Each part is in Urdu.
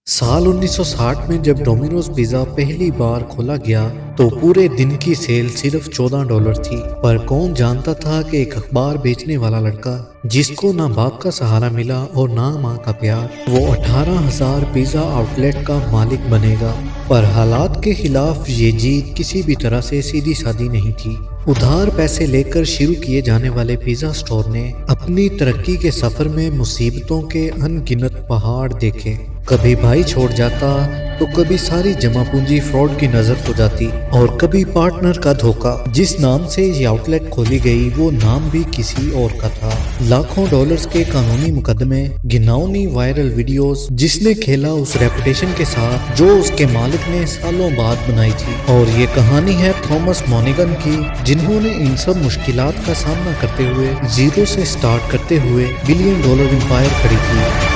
سال 1960 میں جب ڈومینوز پیزا پہلی بار کھولا گیا تو پورے دن کی سیل صرف $14 تھی، پر کون جانتا تھا کہ ایک اخبار بیچنے والا لڑکا جس کو نہ باپ کا سہارا ملا اور نہ ماں کا پیار، وہ 18,000 پیزا آؤٹ لیٹ کا مالک بنے گا۔ پر حالات کے خلاف یہ جیت کسی بھی طرح سے سیدھی سادی نہیں تھی۔ ادھار پیسے لے کر شروع کیے جانے والے پیزا سٹور نے اپنی ترقی کے سفر میں مصیبتوں کے ان گنت پہاڑ دیکھے۔ کبھی بھائی چھوڑ جاتا تو کبھی ساری جمع پونجی فراڈ کی نظر ہو جاتی، اور کبھی پارٹنر کا دھوکہ۔ جس نام سے یہ آؤٹ لیٹ کھولی گئی وہ نام بھی کسی اور کا تھا۔ لاکھوں ڈالرز کے قانونی مقدمے، گھناؤنی وائرل ویڈیوز، جس نے کھیلا اس ریپوٹیشن کے ساتھ جو اس کے مالک نے سالوں بعد بنائی تھی۔ اور یہ کہانی ہے تھامس مونیگن کی، جنہوں نے ان سب مشکلات کا سامنا کرتے ہوئے زیرو سے سٹارٹ کرتے ہوئے $1 بلین امپائر کھڑی کی۔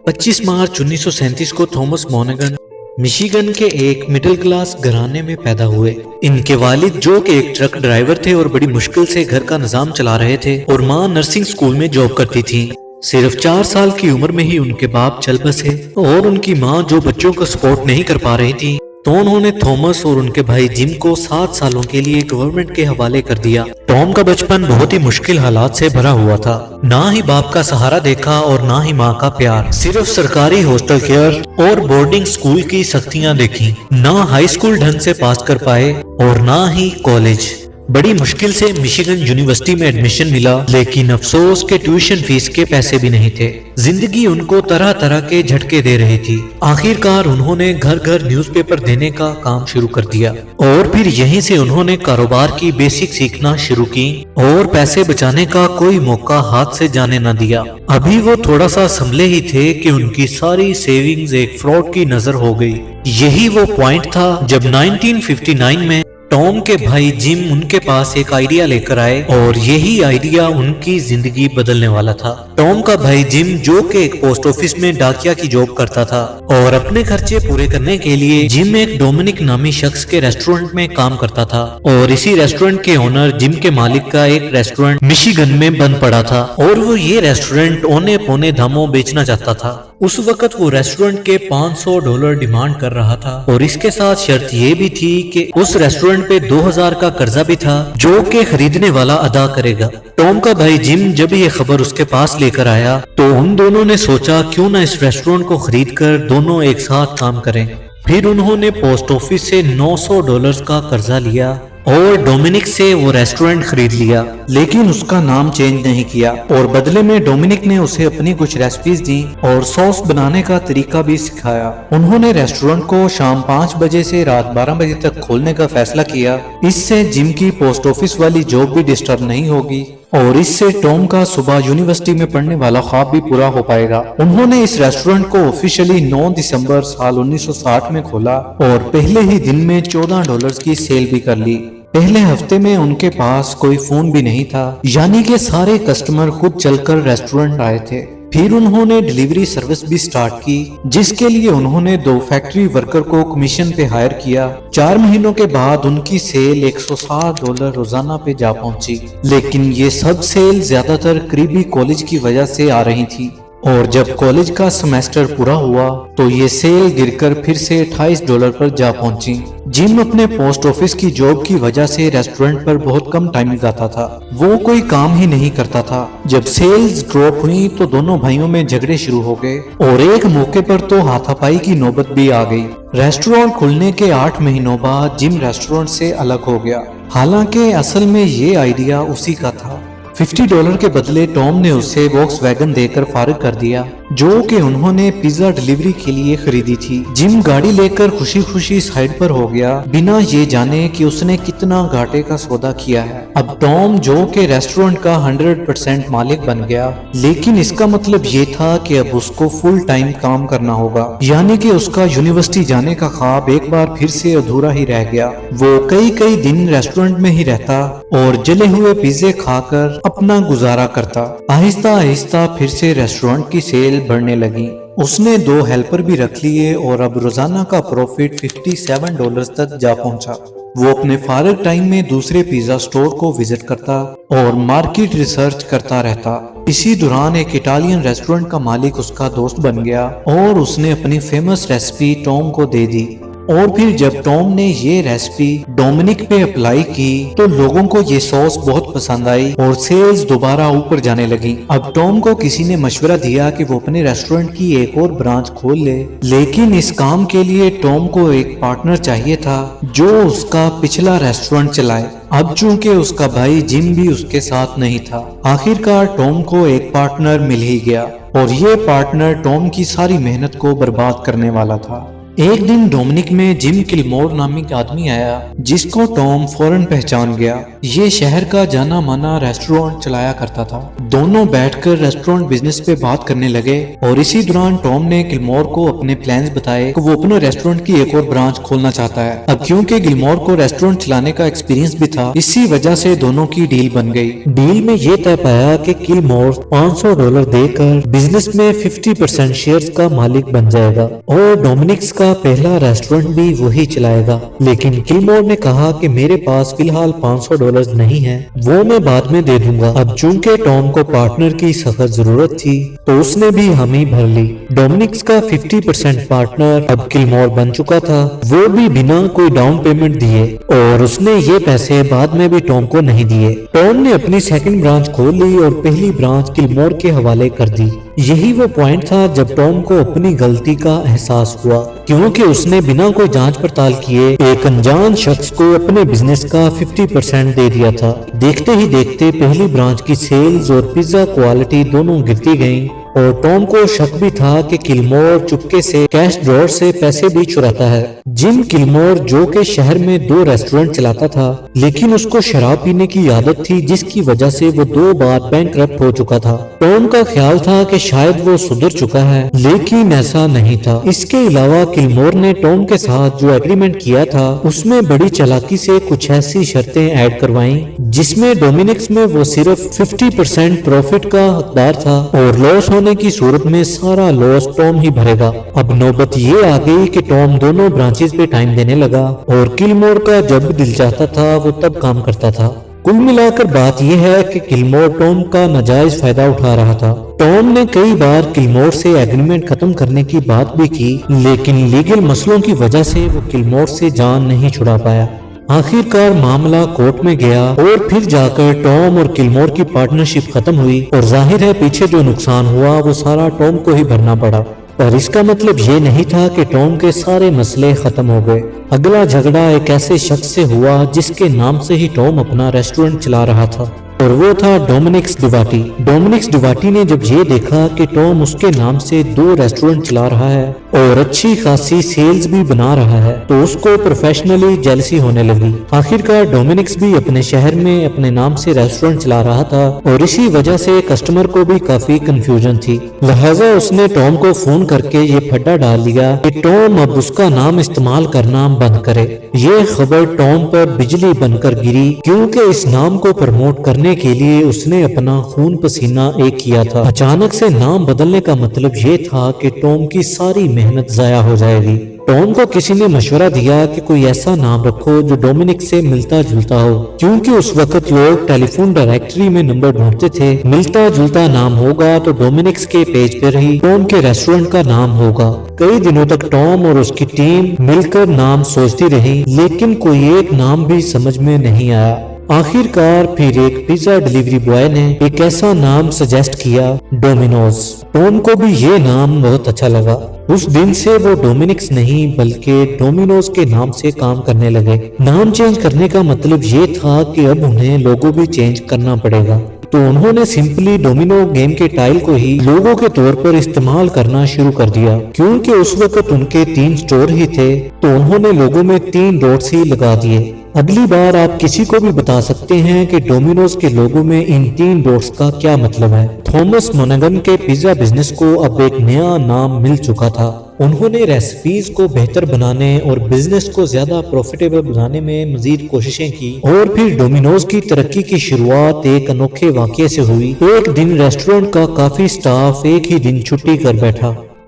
25 مارچ 1937 کو تھامس مونیگن مشیگن کے ایک مڈل کلاس گھرانے میں پیدا ہوئے۔ ان کے والد جو کہ ایک ٹرک ڈرائیور تھے اور بڑی مشکل سے گھر کا نظام چلا رہے تھے، اور ماں نرسنگ سکول میں جاب کرتی تھی۔ صرف 4 سال کی عمر میں ہی ان کے باپ چل بسے، اور ان کی ماں جو بچوں کو سپورٹ نہیں کر پا رہی تھی، تو انہوں نے تھامس اور ان کے بھائی جم کو 7 سالوں کے لیے گورنمنٹ کے حوالے کر دیا۔ ٹام کا بچپن بہت ہی مشکل حالات سے بھرا ہوا تھا۔ نہ ہی باپ کا سہارا دیکھا اور نہ ہی ماں کا پیار، صرف سرکاری ہاسٹل کیئر اور بورڈنگ سکول کی سختیاں دیکھی۔ نہ ہائی سکول ڈھنگ سے پاس کر پائے اور نہ ہی کالج۔ بڑی مشکل سے مشیگن یونیورسٹی میں ایڈمیشن ملا، لیکن افسوس کہ ٹیوشن فیس کے پیسے بھی نہیں تھے۔ زندگی ان کو طرح طرح کے جھٹکے دے رہی تھی۔ آخر کار انہوں نے گھر گھر نیوز پیپر دینے کا کام شروع کر دیا، اور پھر یہیں سے انہوں نے کاروبار کی بیسک سیکھنا شروع کی، اور پیسے بچانے کا کوئی موقع ہاتھ سے جانے نہ دیا۔ ابھی وہ تھوڑا سا سنبھلے ہی تھے کہ ان کی ساری سیونگز ایک فراڈ کی نظر ہو گئی۔ یہی وہ پوائنٹ تھا جب 1959 میں ٹام کے بھائی جم ان کے پاس ایک آئیڈیا لے کر آئے، اور یہی آئیڈیا ان کی زندگی بدلنے والا تھا۔ ٹام کا بھائی جم جو کہ ایک پوسٹ آفس میں ڈاکیا کی جاب کرتا تھا، اور اپنے خرچے پورے کرنے کے لیے جم ایک ڈومینک نامی شخص کے ریسٹورنٹ میں کام کرتا تھا، اور اسی ریسٹورنٹ کے اونر جم کے مالک کا ایک ریسٹورنٹ مشیگن میں بند پڑا تھا، اور وہ یہ ریسٹورنٹ اونے پونے داموں بیچنا چاہتا تھا۔ اس وقت وہ ریسٹورنٹ کے $500 ڈیمانڈ کر رہا تھا، اور اس کے ساتھ شرط یہ بھی تھی کہ اس ریسٹورنٹ پہ 2,000 کا قرضہ بھی تھا جو کہ خریدنے والا ادا کرے گا۔ ٹام کا بھائی جم جب یہ خبر اس کے پاس لے کر آیا تو ان دونوں نے سوچا کیوں نہ اس ریسٹورنٹ کو خرید کر دونوں ایک ساتھ کام کریں۔ پھر انہوں نے پوسٹ آفس سے $900 کا قرضہ لیا اور ڈومینک سے وہ ریسٹورنٹ خرید لیا، لیکن اس کا نام چینج نہیں کیا، اور بدلے میں ڈومینک نے اسے اپنی کچھ ریسپیز دی اور سوس بنانے کا طریقہ بھی سکھایا۔ انہوں نے ریسٹورنٹ کو شام 5 بجے سے رات 12 بجے تک کھولنے کا فیصلہ کیا۔ اس سے جم کی پوسٹ آفس والی جاب بھی ڈسٹرب نہیں ہوگی، اور اس سے ٹام کا صبح یونیورسٹی میں پڑھنے والا خواب بھی پورا ہو پائے گا۔ انہوں نے اس ریسٹورنٹ کو آفیشلی 9 دسمبر سال 1960 میں کھولا، اور پہلے ہی دن میں $14 کی سیل بھی کر لی۔ پہلے ہفتے میں ان کے پاس کوئی فون بھی نہیں تھا، یعنی کہ سارے کسٹمر خود چل کر ریسٹورنٹ آئے تھے۔ پھر انہوں نے ڈیلیوری سروس بھی سٹارٹ کی، جس کے لیے انہوں نے 2 فیکٹری ورکر کو کمیشن پہ ہائر کیا۔ 4 مہینوں کے بعد ان کی سیل $160 روزانہ پہ جا پہنچی، لیکن یہ سب سیل زیادہ تر قریبی کالج کی وجہ سے آ رہی تھی، اور جب کالج کا سیمیسٹر پورا ہوا تو یہ سیل گر کر پھر سے $28 پر جا پہنچی۔ جم اپنے پوسٹ آفس کی جاب کی وجہ سے ریسٹورنٹ پر بہت کم ٹائم لگاتا تھا، وہ کوئی کام ہی نہیں کرتا تھا۔ جب سیلز ڈراپ ہوئی تو دونوں بھائیوں میں جھگڑے شروع ہو گئے، اور ایک موقع پر تو ہاتھا پائی کی نوبت بھی آ گئی۔ ریسٹورنٹ کھلنے کے 8 مہینوں بعد جم ریسٹورنٹ سے الگ ہو گیا، حالانکہ اصل میں یہ آئیڈیا اسی کا تھا۔ $50 کے بدلے ٹام نے اسے واکس ویگن دے کر فارغ کر دیا، جو کہ انہوں نے پیزا ڈیلیوری کے لیے خریدی تھی۔ جم گاڑی لے کر خوشی خوشی سائڈ پر ہو گیا، بنا یہ جانے کہ اس نے کتنا گھاٹے کا سودا کیا ہے۔ اب ٹام جو کہ ریسٹورنٹ کا 100% مالک بن گیا، لیکن اس کا مطلب یہ تھا کہ اب اس کو فل ٹائم کام کرنا ہوگا، یعنی کہ اس کا یونیورسٹی جانے کا خواب ایک بار پھر سے ادھورا ہی رہ گیا۔ وہ کئی دن ریسٹورنٹ میں ہی رہتا اور جلے ہوئے پیزے کھا کر اپنا گزارا کرتا۔ آہستہ آہستہ پھر سے ریسٹورنٹ کی سیل بڑھنے لگی۔ اس نے 2 ہیلپر بھی رکھ لیے، اور اب روزانہ کا پروفٹ $57 تک جا پہنچا۔ وہ اپنے فارغ ٹائم میں دوسرے پیزا سٹور کو وزٹ کرتا اور مارکیٹ ریسرچ کرتا رہتا۔ اسی دوران ایک اٹالین ریسٹورنٹ کا مالک اس کا دوست بن گیا اور اس نے اپنی فیمس ریسپی ٹام کو دے دی، اور پھر جب ٹام نے یہ ریسپی ڈومینک پہ اپلائی کی تو لوگوں کو یہ سوس بہت پسند آئی اور سیلز دوبارہ اوپر جانے لگی۔ اب ٹام کو کسی نے مشورہ دیا کہ وہ اپنے ریسٹورنٹ کی ایک اور برانچ کھول لے، لیکن اس کام کے لیے ٹام کو ایک پارٹنر چاہیے تھا جو اس کا پچھلا ریسٹورنٹ چلائے۔ اب چونکہ اس کا بھائی جم بھی اس کے ساتھ نہیں تھا، آخرکار ٹام کو ایک پارٹنر مل ہی گیا، اور یہ پارٹنر ٹام کی ساری محنت کو برباد کرنے والا تھا۔ ایک دن ڈومینک میں جم کلمور نامی کا آدمی آیا جس کو ٹام فوراً پہچان گیا۔ یہ شہر کا جانا مانا ریسٹورنٹ چلایا کرتا تھا۔ دونوں بیٹھ کر ریسٹورنٹ بزنس پہ بات کرنے لگے، اور اسی دوران ٹام نے گلمور کو اپنے پلانز بتائے کہ وہ اپنے ریسٹورنٹ کی ایک اور برانچ کھولنا چاہتا ہے۔ اب کیونکہ گلمور کو ریسٹورنٹ چلانے کا ایکسپیرینس بھی تھا، اسی وجہ سے دونوں کی ڈیل بن گئی۔ ڈیل میں یہ طے پایا کہ گلمور $500 دے کر بزنس میں 50% شیئرز کا مالک بن جائے گا، اور ڈومینکس کا پہلا ریسٹورنٹ بھی وہی چلائے گا۔ لیکن گلمور نے کہا کہ میرے پاس فی الحال $500 نہیں ہے، وہ میں بعد میں دے دوں گا۔ اب چونکہ ٹام کو پارٹنر کی سخت ضرورت تھی تو اس نے بھی حامی بھر لی۔ ڈومینکس کا 50% پارٹنر اب گلمور بن چکا تھا، وہ بھی بنا کوئی ڈاؤن پیمنٹ دیے، اور اس نے یہ پیسے بعد میں بھی ٹام کو نہیں دیے۔ ٹام نے اپنی سیکنڈ برانچ کھول لی اور پہلی برانچ گلمور کے حوالے کر دی۔ یہی وہ پوائنٹ تھا جب ٹام کو اپنی غلطی کا احساس ہوا، کیونکہ اس نے بنا کوئی جانچ پڑتال کیے ایک انجان شخص کو اپنے بزنس کا 50% دے دیا تھا۔ دیکھتے ہی دیکھتے پہلی برانچ کی سیلز اور پیزا کوالٹی دونوں گرتی گئیں، اور ٹام کو شک بھی تھا کہ گلمور چپکے سے کیش ڈراور سے پیسے بھی چراتا ہے۔ جم گلمور جو کہ شہر میں 2 ریسٹورنٹ چلاتا تھا، لیکن اس کو شراب پینے کی عادت تھی جس کی وجہ سے وہ 2 بار بینکرپٹ ہو چکا تھا۔ ٹام کا خیال تھا کہ شاید وہ سدھر چکا ہے، لیکن ایسا نہیں تھا۔ اس کے علاوہ گلمور نے ٹام کے ساتھ جو ایگریمنٹ کیا تھا اس میں بڑی چالاکی سے کچھ ایسی شرطیں ایڈ کروائیں جس میں ڈومینکس میں وہ صرف 50% پروفٹ کا حقدار تھا، اور لاس ہونے کی صورت میں سارا لاس ٹام ہی بھرے گا۔ اب نوبت یہ آ گئی کہ ٹام دونوں برانچز پہ ٹائم دینے لگا، اور گلمور کا جب دل چاہتا تھا وہ تب کام کرتا تھا۔ کل ملا کر بات یہ ہے کہ گلمور ٹام کا ناجائز فائدہ اٹھا رہا تھا۔ ٹام نے کئی بار گلمور سے ایگریمنٹ ختم کرنے کی بات بھی کی، لیکن لیگل مسئلوں کی وجہ سے وہ گلمور سے جان نہیں چھڑا پایا۔ آخر کار معاملہ کورٹ میں گیا، اور پھر جا کر ٹام اور گلمور کی پارٹنرشپ ختم ہوئی، اور ظاہر ہے پیچھے جو نقصان ہوا وہ سارا ٹام کو ہی بھرنا پڑا۔ پر اس کا مطلب یہ نہیں تھا کہ ٹام کے سارے مسئلے ختم ہو گئے۔ اگلا جھگڑا ایک ایسے شخص سے ہوا جس کے نام سے ہی ٹام اپنا ریسٹورنٹ چلا رہا تھا، اور وہ تھا ڈومینکس ڈیواٹی۔ ڈومینکس ڈیواٹی نے جب یہ دیکھا کہ ٹام اس کے نام سے 2 ریسٹورنٹ چلا رہا ہے اور اچھی خاصی سیلز بھی بنا رہا ہے تو اس کو پروفیشنلی جیلسی ہونے لگی۔ آخرکار ڈومینکس بھی اپنے شہر میں اپنے نام سے ریسٹورنٹ چلا رہا تھا، اور اسی وجہ سے کسٹمر کو بھی کافی کنفیوژن تھی، لہٰذا اس نے ٹام کو فون کر کے یہ پھڈا ڈال دیا کہ ٹام اب اس کا نام استعمال کرنا بند کرے۔ یہ خبر ٹام پر بجلی بن کر گری، کیونکہ اس نام کو پروموٹ کرنے کے لیے اس نے اپنا خون پسینہ ایک کیا تھا۔ اچانک سے نام بدلنے کا مطلب یہ تھا کہ ٹام کی ساری محنت ضائع ہو جائے گی۔ ٹام کو کسی نے مشورہ دیا کہ کوئی ایسا نام رکھو جو ڈومینک سے ملتا جلتا ہو، کیونکہ اس وقت لوگ ٹیلی فون ڈائریکٹری میں نمبر ڈھونڈتے تھے۔ ملتا جلتا نام ہوگا تو ڈومینکس کے پیج پر ہی ٹام کے ریسٹورنٹ کا نام ہوگا۔ کئی دنوں تک ٹام اور اس کی ٹیم مل کر نام سوچتی رہی، لیکن کوئی ایک نام بھی سمجھ میں نہیں آیا۔ آخر کار پھر ایک پیزا ڈیلیوری بوائے نے ایک ایسا نام سجیسٹ کیا، ڈومینوز۔ ٹام کو بھی یہ نام بہت اچھا لگا۔ اس دن سے وہ ڈومینکس نہیں بلکہ ڈومینوز کے نام سے کام کرنے لگے۔ نام چینج کرنے کا مطلب یہ تھا کہ اب انہیں لوگو بھی چینج کرنا پڑے گا، تو انہوں نے سمپلی ڈومینو گیم کے ٹائل کو ہی لوگو کے طور پر استعمال کرنا شروع کر دیا۔ کیونکہ اس وقت ان کے 3 سٹور ہی تھے تو انہوں نے لوگو میں 3 ڈاٹس ہی لگا دیے۔ اگلی بار آپ کسی کو بھی بتا سکتے ہیں کہ ڈومینوز کے لوگو میں ان 3 ڈاٹس کا کیا مطلب ہے۔ تھامس مونگن کے پیزا بزنس کو اب ایک نیا نام مل چکا تھا۔ انہوں نے ریسیپیز کو بہتر بنانے اور بزنس کو زیادہ پروفیٹیبل بنانے میں مزید کوششیں کی، اور پھر ڈومینوز کی ترقی کی شروعات ایک انوکھے واقعے سے ہوئی۔ ایک دن ریسٹورنٹ کا کافی سٹاف ایک ہی دن چھٹی کر بیٹھا۔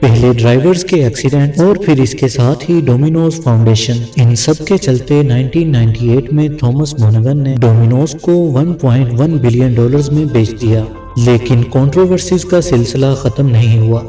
پہلے ڈرائیورز کے ایکسیڈنٹ اور پھر اس کے ساتھ ہی ڈومینوز فاؤنڈیشن، ان سب کے چلتے 1998 میں تھامس مونیگن نے ڈومینوز کو $1.1 بلین میں بیچ دیا، لیکن کنٹروورسیز کا سلسلہ ختم نہیں ہوا۔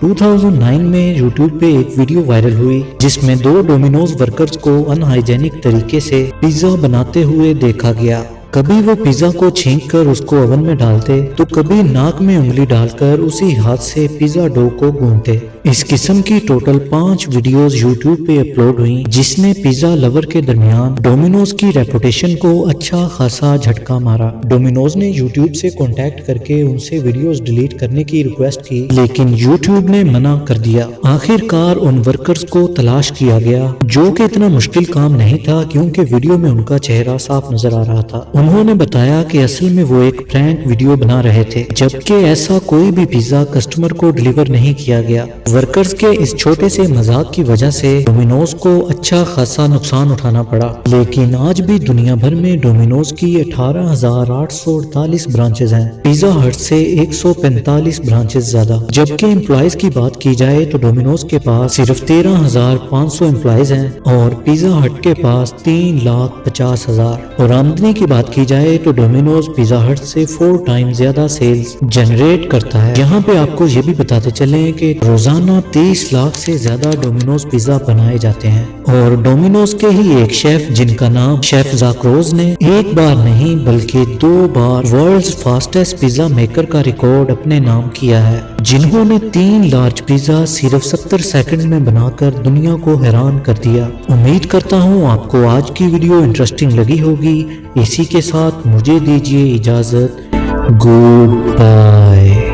2009 میں یوٹیوب پہ ایک ویڈیو وائرل ہوئی جس میں 2 ڈومینوز ورکرز کو ان ہائیجینک طریقے سے پیزا بناتے ہوئے دیکھا گیا۔ کبھی وہ پیزا کو چھینک کر اس کو اوون میں ڈالتے تو کبھی ناک میں انگلی ڈال کر اسی ہاتھ سے پیزا ڈو کو گونتے۔ اس قسم کی ٹوٹل 5 ویڈیوز یوٹیوب پہ اپلوڈ ہوئیں جس نے پیزا لور کے درمیان ڈومینوز کی ریپوٹیشن کو اچھا خاصا جھٹکا مارا۔ ڈومینوز نے یوٹیوب سے کانٹیکٹ کر کے ان سے ویڈیوز ڈیلیٹ کرنے کی ریکویسٹ کی، لیکن یوٹیوب نے منع کر دیا۔ آخر کار ان ورکرز کو تلاش کیا گیا، جو کہ اتنا مشکل کام نہیں تھا کیونکہ ویڈیو میں ان کا چہرہ صاف نظر آ رہا تھا۔ انہوں نے بتایا کہ اصل میں وہ ایک پرینک ویڈیو بنا رہے تھے، جبکہ ایسا کوئی بھی پیزا کسٹمر کو ڈیلیور نہیں کیا گیا۔ ورکرز کے اس چھوٹے سے مذاق کی وجہ سے ڈومینوز کو اچھا خاصا نقصان اٹھانا پڑا، لیکن آج بھی دنیا بھر میں ڈومینوز کی 18,848 برانچز ہیں، پیزا ہٹ سے 145 برانچز زیادہ۔ جبکہ امپلائیز کی بات کی جائے تو ڈومینوز کے پاس صرف 13,500 امپلائیز ہیں اور پیزا ہٹ کے پاس 3,50,000۔ اور آمدنی کی بات کی جائے تو ڈومینوز پیزا ہٹ سے 4 ٹائم زیادہ سیلز جنریٹ کرتا ہے۔ یہاں پہ آپ کو یہ بھی بتاتے چلیں کہ روزانہ 30 لاکھ سے زیادہ ڈومینوز پیزا بنائے جاتے ہیں، اور ڈومینوز کے ہی ایک شیف جن کا نام شیف زاک روز نے ایک بار نہیں بلکہ 2 بار ورلڈز فاسٹسٹ پیزا میکر کا ریکارڈ اپنے نام کیا ہے، جنہوں نے 3 لارج پیزا صرف 70 سیکنڈ میں بنا کر دنیا کو حیران کر دیا۔ امید کرتا ہوں آپ کو آج کی ویڈیو انٹرسٹنگ لگی ہوگی۔ اسی کے ساتھ مجھے دیجیے اجازت، گڈ بائے۔